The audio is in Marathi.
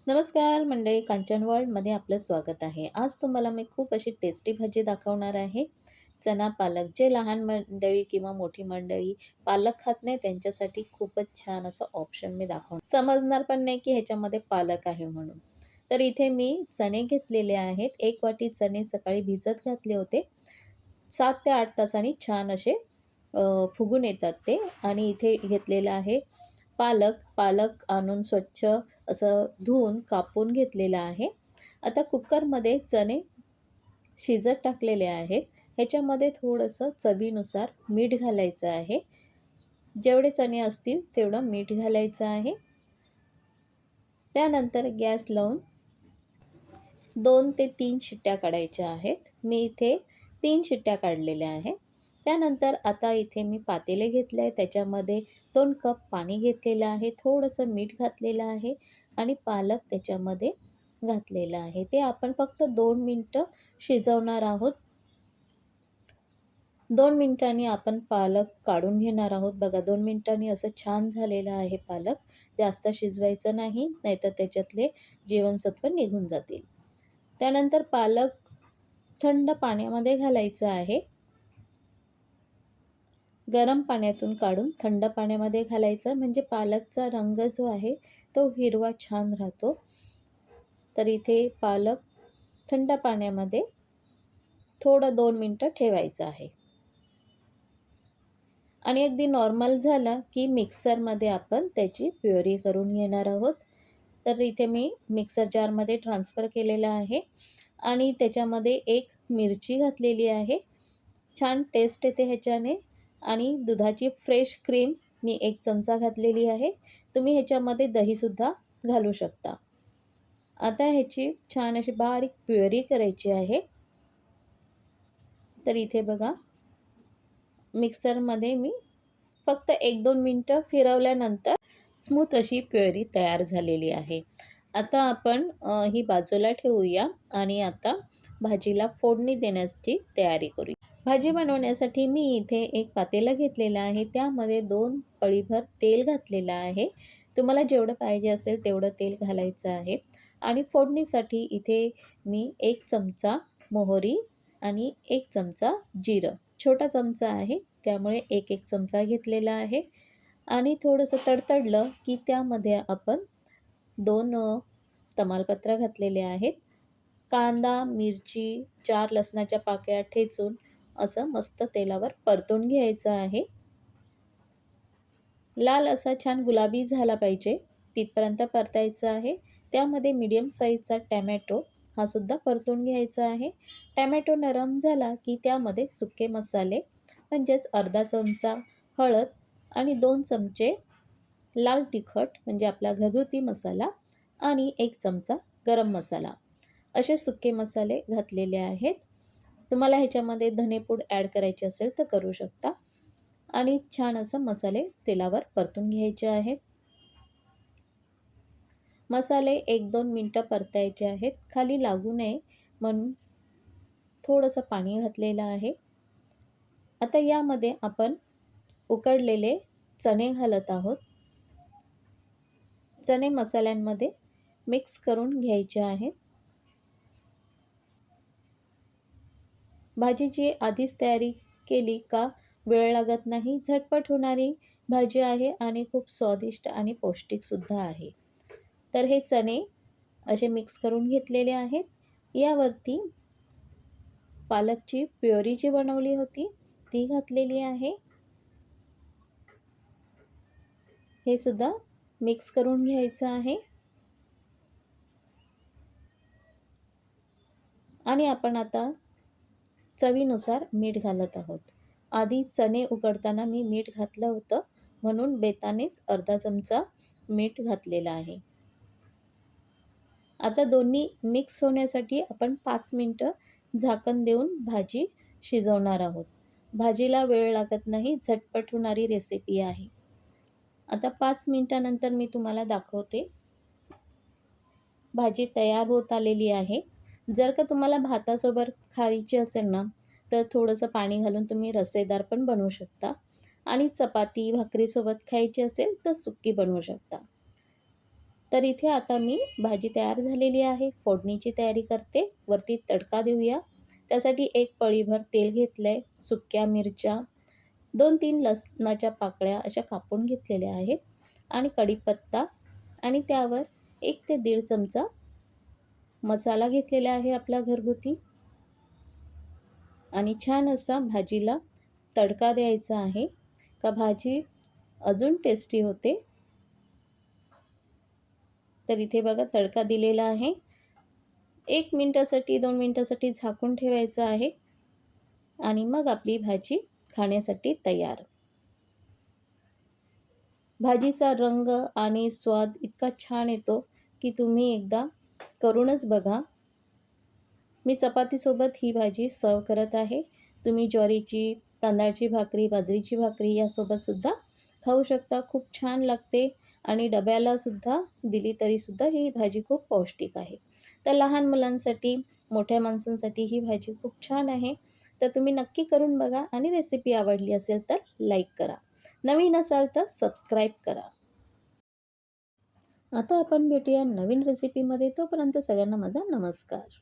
नमस्कार मंडळी, कांचन वर्ल्डमध्ये आपलं स्वागत आहे. आज तुम्हाला मी खूप अशी टेस्टी भाजी दाखवणार आहे. चना पालक. जे लहान मंडळी किंवा मोठी मंडळी पालक खात नाही त्यांच्यासाठी खूपच छान असं ऑप्शन मी दाखवणार. समजणार पण नाही की ह्याच्यामध्ये पालक आहे म्हणून. तर इथे मी चणे घेतलेले आहेत. 1 वाटी चणे सकाळी भिजत घातले होते. 7 ते 8 तासांनी छान असे फुगून येतात ते. आणि इथे घेतलेलं आहे पालक. पालक आणून स्वच्छ असं धुवून कापून घेतलेलं आहे. आता कुकरमध्ये चणे शिजत टाकलेले आहेत. ह्याच्यामध्ये थोडंसं चवीनुसार मीठ घालायचं आहे. जेवढे चणे असतील तेवढं मीठ घालायचं आहे. त्यानंतर गॅस लावून 2 ते 3 शिट्ट्या काढायच्या आहेत. मी इथे 3 शिट्ट्या काढलेल्या आहेत. त्यानंतर आता इथे मी पातेले घेतले आहे. त्याच्यामध्ये 2 कप पाणी घेतलेलं आहे. थोडंसं मीठ घातलेलं आहे आणि पालक त्याच्यामध्ये घातलेलं आहे. ते आपण फक्त 2 मिनिटं शिजवणार आहोत. 2 मिनिटांनी आपण पालक काढून घेणार आहोत. बघा 2 मिनिटांनी असं छान झालेलं आहे पालक. जास्त शिजवायचं नाही, नाहीतर त्याच्यातले जीवनसत्व निघून जातील. त्यानंतर पालक थंड पाण्यामध्ये घालायचं आहे. गरम पाण्यातून काढून थंड पाण्यामध्ये घालायचं म्हणजे पालकचा रंग जो आहे तो हिरवा छान राहतो. तर इथे पालक थंड पाण्यामध्ये थोडं 2 मिनिटं ठेवायचं आहे. आणि अगदी नॉर्मल झालं की मिक्सरमध्ये आपण त्याची प्युरी करून घेणार आहोत. तर इथे मी मिक्सर जारमध्ये ट्रान्सफर केलेलं आहे आणि त्याच्यामध्ये 1 मिरची घातलेली आहे. छान टेस्ट येते ह्याच्याने. आणि दुधाची फ्रेश क्रीम मी 1 चमचा घातलेली आहे. तुम्ही ह्याच्यामध्ये दहीसुद्धा घालू शकता. आता ह्याची छान अशी बारीक प्युरी करायची आहे. तर इथे बघा मिक्सरमध्ये मी फक्त 1-2 मिनिटं फिरवल्यानंतर स्मूथ अशी प्युरी तयार झालेली आहे. आता आपण ही बाजूला ठेवूया आणि आता भाजीला फोडणी देण्याची तयारी करूया. भाजी बनवण्यासाठी मी इथे 1 पातेलं घेतलेलं आहे. त्यामध्ये 2 पळीभर तेल घातलेलं आहे. तुम्हाला जेवढं पाहिजे असेल तेवढं तेल घालायचं आहे. आणि फोडणीसाठी इथे मी 1 चमचा मोहरी आणि 1 चमचा जिरं. छोटा चमचा आहे त्यामुळे 1-1 चमचा घेतलेला आहे. आणि थोडंसं तडतडलं की त्यामध्ये आपण 2 तमालपत्र घातलेले आहेत. कांदा, मिरची, 4 लसणाच्या पाकळ्या ठेचून असं मस्त तेलावर परतून घ्यायचं आहे. लाल असा छान गुलाबी झाला पाहिजे तिथपर्यंत परतायचं आहे. त्यामध्ये मीडियम साईजचा टॅमॅटो हा सुद्धा परतून घ्यायचा आहे. टॅमॅटो नरम झाला की त्यामध्ये सुके मसाले म्हणजेच अर्धा चमचा हळद आणि 2 चमचे लाल तिखट म्हणजे आपला घरगुती मसाला आणि 1 चमचा गरम मसाला असे सुके मसाले घातलेले आहेत. तुम्हाला ह्याच्यामध्ये धनेपूड ॲड करायची असेल तर करू शकता. आणि छान असं मसाले तेलावर परतून घ्यायचे आहेत. मसाले 1-2 मिनिटं परतायचे आहेत. खाली लागू नये म्हणून थोडंसं पाणी घातलेलं आहे. आता यामध्ये आपण उकडलेले चणे घालत आहोत. चणे मसाल्यांमध्ये मिक्स करून घ्यायचे आहेत. भाजीची आधीच तयारी केली का वेळ लागत नाही. झटपट होणारी भाजी आहे आणि खूप स्वादिष्ट आणि पौष्टिकसुद्धा आहे. तर हे चणे असे मिक्स करून घेतलेले आहेत. यावरती पालकची प्युरी जी बनवली होती ती घातलेली आहे. हे सुद्धा मिक्स करून घ्यायचं आहे. आणि आपण आता चवीनुसार मीठ घालत आहोत. आधी चणे उकडताना मी मीठ घातलं होतं म्हणून बेतानेच अर्धा चमचा मीठ घातलेलं आहे. आता दोन्ही मिक्स होण्यासाठी आपण 5 मिनिटं झाकण देऊन भाजी शिजवणार आहोत. भाजीला वेळ लागत नाही, झटपट होणारी रेसिपी आहे. आता 5 मिनिटानंतर मी तुम्हाला दाखवते. भाजी तयार होत आलेली आहे. जर का तुम्हाला भातासोबत खायची असेल ना, तर थोडंसं पाणी घालून तुम्ही रस्सेदार पण बनवू शकता. आणि चपाती, भाकरीसोबत खायची असेल तर सुक्की बनवू शकता. तर इथे आता मी भाजी तयार झालेली आहे. फोडणीची तयारी करते. वरती तडका देऊया. त्यासाठी एक पळीभर तेल घेतलं आहे. सुक्या मिरच्या, 2-3 लसणाच्या पाकळ्या अशा कापून घेतलेल्या आहेत आणि कढीपत्ता आणि त्यावर 1 ते 1.5 चमचा मसाला घेतलेला आहे आपला घरगुती आणि छान असा भाजीला तडका द्यायचा आहे का भाजी अजून टेस्टी होते. तर इथे बघा तडका दिलेला आहे. 1 मिनिटासाठी 2 मिनिटासाठी झाकून ठेवायचं आहे आणि मग आपली भाजी खाण्यासाठी तयार. भाजीचा रंग आणि स्वाद इतका छान येतो की तुम्ही एकदा करूनच बघा. मी चपातीसोबत ही भाजी सर्व करत आहे. तुम्ही ज्वारीची, तांदळाची भाकरी, बाजरीची भाकरी यासोबतसुद्धा खाऊ शकता. खूप छान लागते आणि डब्यालासुद्धा दिली तरीसुद्धा ही भाजी खूप पौष्टिक आहे. तर लहान मुलांसाठी, मोठ्या माणसांसाठी ही भाजी खूप छान आहे. तर तुम्ही नक्की करून बघा आणि रेसिपी आवडली असेल तर लाईक करा. नवीन असाल तर सबस्क्राईब करा. आता आपण भेटूया नवीन रेसिपीमध्ये. तोपर्यंत सगळ्यांना माझा नमस्कार.